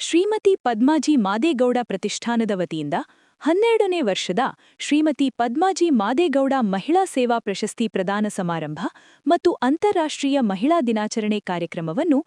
ಶ್ರೀಮತಿ ಪದ್ಮಾಜಿ ಮಾದೇಗೌಡ ಪ್ರತಿಷ್ಠಾನದ ವತಿಯಿಂದ 12ನೇ ವರ್ಷದ ಶ್ರೀಮತಿ ಪದ್ಮಾಜಿ ಮಾದೇಗೌಡ ಮಹಿಳಾ ಸೇವಾ ಪ್ರಶಸ್ತಿ ಪ್ರದಾನ ಸಮಾರಂಭ ಮತ್ತು ಅಂತಾರಾಷ್ಟ್ರೀಯ ಮಹಿಳಾ ದಿನಾಚರಣೆ ಕಾರ್ಯಕ್ರಮವನ್ನು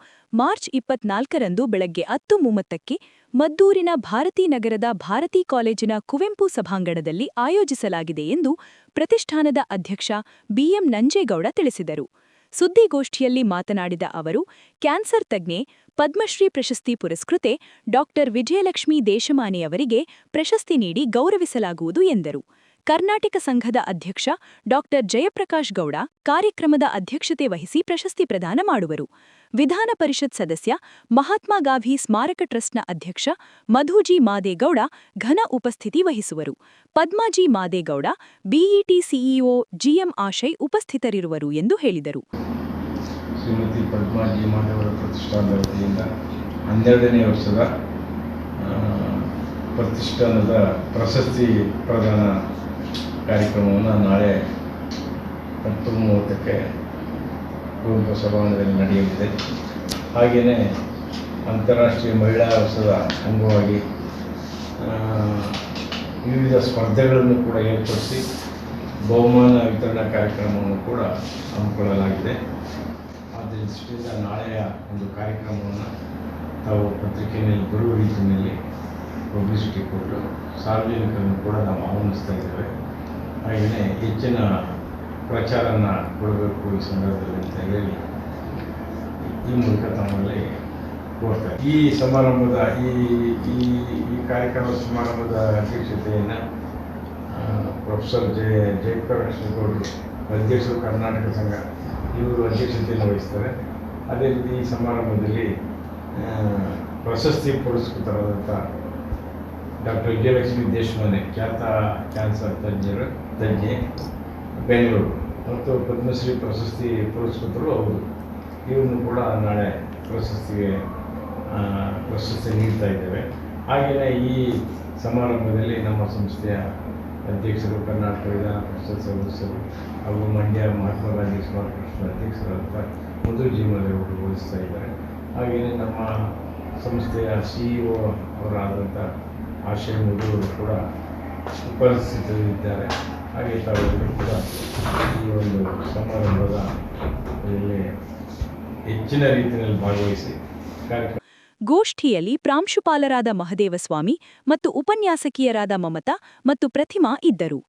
ಮಾರ್ಚ್ 24ರಂದು ಬೆಳಗ್ಗೆ 10:30ಕ್ಕೆ ಮದ್ದೂರಿನ ಭಾರತೀನಗರದ ಭಾರತೀ ಕಾಲೇಜಿನ ಕುವೆಂಪು ಸಭಾಂಗಣದಲ್ಲಿ ಆಯೋಜಿಸಲಾಗಿದೆ ಎಂದು ಪ್ರತಿಷ್ಠಾನದ ಅಧ್ಯಕ್ಷ ಬಿಎಂ ನಂಜೇಗೌಡ ತಿಳಿಸಿದರು. ಸುದ್ದಿಗೋಷ್ಠಿಯಲ್ಲಿ ಮಾತನಾಡಿದ ಅವರು, ಕ್ಯಾನ್ಸರ್ ತಜ್ಞೆ, ಪದ್ಮಶ್ರೀ ಪ್ರಶಸ್ತಿ ಪುರಸ್ಕೃತೆ ಡಾ. ವಿಜಯಲಕ್ಷ್ಮೀ ದೇಶಮಾನೆಯವರಿಗೆ ಪ್ರಶಸ್ತಿ ನೀಡಿ ಗೌರವಿಸಲಾಗುವುದು ಎಂದರು. ಕರ್ನಾಟಕ ಸಂಘದ ಅಧ್ಯಕ್ಷ ಡಾ. ಜಯಪ್ರಕಾಶ್ ಗೌಡ ಕಾರ್ಯಕ್ರಮದ ಅಧ್ಯಕ್ಷತೆ ವಹಿಸಿ ಪ್ರಶಸ್ತಿ ಪ್ರದಾನ ಮಾಡುವರು. ವಿಧಾನ ಪರಿಷತ್ ಸದಸ್ಯ, ಮಹಾತ್ಮ ಗಾಂಧಿ ಸ್ಮಾರಕ ಟ್ರಸ್ಟ್ನ ಅಧ್ಯಕ್ಷ ಮಧುಜಿ ಮಾದೇಗೌಡ ಘನ ಉಪಸ್ಥಿತಿ ವಹಿಸುವರು. ಪದ್ಮಾಜಿ ಮಾದೇಗೌಡ, ಬಿಇಟಿ ಸಿಇಒ ಜಿಎಂ ಆಶಯ್ ಉಪಸ್ಥಿತರಿರುವರು ಎಂದು ಹೇಳಿದರು. ಶ್ರೀಮತಿ ಪದ್ಮಾಜಿ ಮಾದೇಗೌಡ ಪ್ರತಿಷ್ಠಾನದ ವತಿಯಿಂದ 12ನೇ ವರ್ಷದ ಪ್ರತಿಷ್ಠಾನದ ಪ್ರಶಸ್ತಿ ಪ್ರದಾನ ಕಾರ್ಯಕ್ರಮವನ್ನು ನಾಳೆ 10:30ಕ್ಕೆ ಕುವೆಂಪು ಸಭಾಂಗಣದಲ್ಲಿ ನಡೆಯಲಿದೆ. ಹಾಗೆಯೇ ಅಂತಾರಾಷ್ಟ್ರೀಯ ಮಹಿಳಾ ವರ್ಷದ ಅಂಗವಾಗಿ ವಿವಿಧ ಸ್ಪರ್ಧೆಗಳನ್ನು ಕೂಡ ಏರ್ಪಡಿಸಿ ಬಹುಮಾನ ವಿತರಣಾ ಕಾರ್ಯಕ್ರಮವನ್ನು ಕೂಡ ಹಮ್ಮಿಕೊಳ್ಳಲಾಗಿದೆ. ಆ ದೃಷ್ಟಿಯಿಂದ ನಾಳೆಯ ಒಂದು ಕಾರ್ಯಕ್ರಮವನ್ನು ತಾವು ಪತ್ರಿಕೆಯಲ್ಲಿ ಬರುವ ರೀತಿಯಲ್ಲಿ ಪಬ್ಲಿಸಿಟಿ ಕೊಟ್ಟು ಸಾರ್ವಜನಿಕರನ್ನು ಕೂಡ ನಾವು ಆಹ್ವಾನಿಸ್ತಾ ಇದ್ದೇವೆ. ಹಾಗೆಯೇ ಹೆಚ್ಚಿನ ಪ್ರಚಾರನ ಕೊಡಬೇಕು ಈ ಸಂದರ್ಭದಲ್ಲಿ ಅಂತ ಹೇಳಿ ಈ ಮೂಲಕ ತಮ್ಮಲ್ಲಿ ಕೋರ್ತಾರೆ. ಈ ಸಮಾರಂಭದ ಈ ಕಾರ್ಯಕ್ರಮದ ಸಮಾರಂಭದ ಅಧ್ಯಕ್ಷತೆಯನ್ನು ಪ್ರೊಫೆಸರ್ ಜಯಪ್ರಕಾಶ್ ಗೌಡರು, ಅಧ್ಯಕ್ಷರು, ಕರ್ನಾಟಕ ಸಂಘ, ಇವರು ಅಧ್ಯಕ್ಷತೆಯನ್ನು ವಹಿಸ್ತಾರೆ. ಅದೇ ರೀತಿ ಈ ಸಮಾರಂಭದಲ್ಲಿ ಪ್ರಶಸ್ತಿ ಪುರಸ್ಕೃತರಾದಂಥ ಡಾ. ವಿಜಯಲಕ್ಷ್ಮೀ ದೇಶಮಾನೆ, ಖ್ಯಾತ ಕ್ಯಾನ್ಸರ್ ತಜ್ಞೆ, ಬೆಂಗಳೂರು, ಮತ್ತು ಪದ್ಮಶ್ರೀ ಪ್ರಶಸ್ತಿ ಪುರಸ್ಕೃತರು ಅವರು, ಇವನ್ನು ಕೂಡ ನಾಳೆ ಪ್ರಶಸ್ತಿ ನೀಡ್ತಾ ಇದ್ದೇವೆ. ಹಾಗೆಯೇ ಈ ಸಮಾರಂಭದಲ್ಲಿ ನಮ್ಮ ಸಂಸ್ಥೆಯ ಅಧ್ಯಕ್ಷರು, ಕರ್ನಾಟಕ ವಿಧಾನ ಪರಿಷತ್ ಸದಸ್ಯರು ಹಾಗೂ ಮಂಡ್ಯ ಮಹಾತ್ಮ ಗಾಂಧಿ ಸ್ಮಾರಕ ಟ್ರಸ್ಟ್ನ ಅಧ್ಯಕ್ಷರಾದಂಥ ಮಧುಜಿ ಮಾದೇಗೌಡರು ವಹಿಸ್ತಾ ಇದ್ದಾರೆ. ಹಾಗೆಯೇ ನಮ್ಮ ಸಂಸ್ಥೆಯ ಸಿಇಒ ಅವರಾದಂಥ ಆಶಯ ಮಧುವರು ಕೂಡ ಉಪಸ್ಥಿತರಿದ್ದಾರೆ. ಹಾಗೆ ತಾವೆಲ್ಲರೂ ಕೂಡ ಈ ಒಂದು ಸಮಾರಂಭದ ಹೆಚ್ಚಿನ ರೀತಿಯಲ್ಲಿ ಭಾಗವಹಿಸಿ ಕಾರ್ಯಕ್ರಮ. ಗೋಷ್ಠಿಯಲ್ಲಿ ಪ್ರಾಂಶುಪಾಲರಾದ ಮಹದೇವಸ್ವಾಮಿ ಮತ್ತು ಉಪನ್ಯಾಸಕಿಯರಾದ ಮಮತಾ ಮತ್ತು ಪ್ರತಿಮಾ ಇದ್ದರು.